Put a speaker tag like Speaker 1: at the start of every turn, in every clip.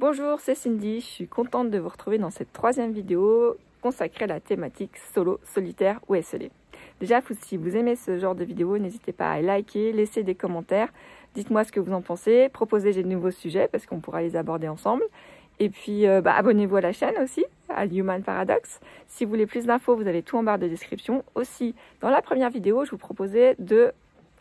Speaker 1: Bonjour, c'est Cindy, je suis contente de vous retrouver dans cette troisième vidéo consacrée à la thématique solo, solitaire ou esselé. Déjà, si vous aimez ce genre de vidéo, n'hésitez pas à liker, laisser des commentaires, dites-moi ce que vous en pensez, proposez des nouveaux sujets parce qu'on pourra les aborder ensemble. Et puis, abonnez-vous à la chaîne aussi, à Human Paradox. Si vous voulez plus d'infos, vous avez tout en barre de description. Aussi, dans la première vidéo, je vous proposais de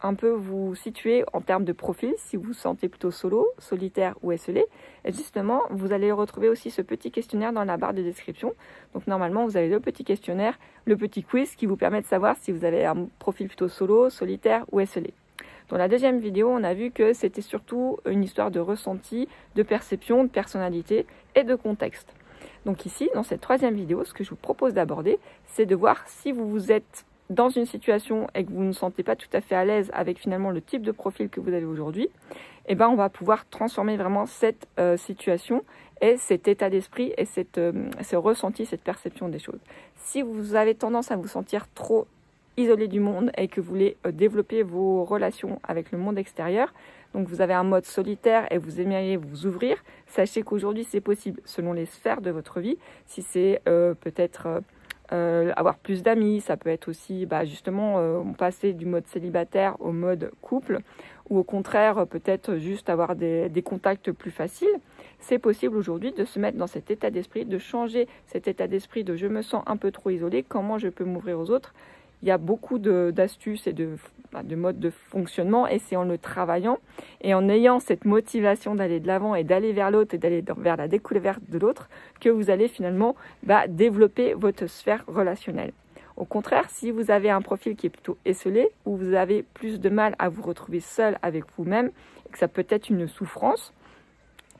Speaker 1: un peu vous situer en termes de profil, si vous vous sentez plutôt solo, solitaire ou esselé. Et justement, vous allez retrouver aussi ce petit questionnaire dans la barre de description. Donc normalement, vous avez le petit questionnaire, le petit quiz qui vous permet de savoir si vous avez un profil plutôt solo, solitaire ou esselé. Dans la deuxième vidéo, on a vu que c'était surtout une histoire de ressenti, de perception, de personnalité et de contexte. Donc ici, dans cette troisième vidéo, ce que je vous propose d'aborder, c'est de voir si vous êtes dans une situation et que vous ne vous sentez pas tout à fait à l'aise avec finalement le type de profil que vous avez aujourd'hui, eh ben on va pouvoir transformer vraiment cette situation et cet état d'esprit et ce ressenti, cette perception des choses. Si vous avez tendance à vous sentir trop isolé du monde et que vous voulez développer vos relations avec le monde extérieur, donc vous avez un mode solitaire et vous aimeriez vous ouvrir, sachez qu'aujourd'hui c'est possible selon les sphères de votre vie. Si c'est peut-être avoir plus d'amis, ça peut être aussi justement passer du mode célibataire au mode couple, ou au contraire peut-être juste avoir des contacts plus faciles. C'est possible aujourd'hui de se mettre dans cet état d'esprit, de changer cet état d'esprit de je me sens un peu trop isolé, comment je peux m'ouvrir aux autres. Il y a beaucoup d'astuces et de modes de fonctionnement, et c'est en le travaillant et en ayant cette motivation d'aller de l'avant et d'aller vers l'autre et d'aller vers la découverte de l'autre que vous allez finalement développer votre sphère relationnelle. Au contraire, si vous avez un profil qui est plutôt esselé, où vous avez plus de mal à vous retrouver seul avec vous-même, et que ça peut être une souffrance,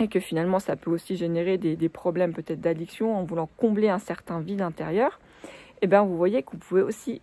Speaker 1: et que finalement ça peut aussi générer des problèmes peut-être d'addiction en voulant combler un certain vide intérieur, et bien vous voyez que vous pouvez aussi,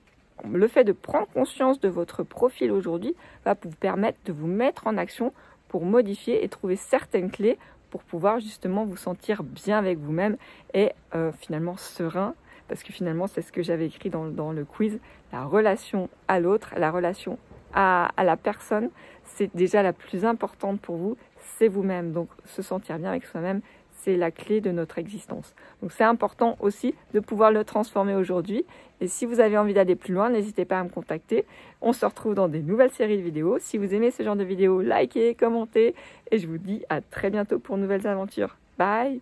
Speaker 1: le fait de prendre conscience de votre profil aujourd'hui va vous permettre de vous mettre en action pour modifier et trouver certaines clés pour pouvoir justement vous sentir bien avec vous-même et finalement serein, parce que finalement c'est ce que j'avais écrit dans le quiz, la relation à l'autre, la relation à la personne, c'est déjà la plus importante pour vous, c'est vous-même. Donc se sentir bien avec soi-même, c'est la clé de notre existence. Donc c'est important aussi de pouvoir le transformer aujourd'hui. Et si vous avez envie d'aller plus loin, n'hésitez pas à me contacter. On se retrouve dans des nouvelles séries de vidéos. Si vous aimez ce genre de vidéos, likez, commentez. Et je vous dis à très bientôt pour de nouvelles aventures. Bye!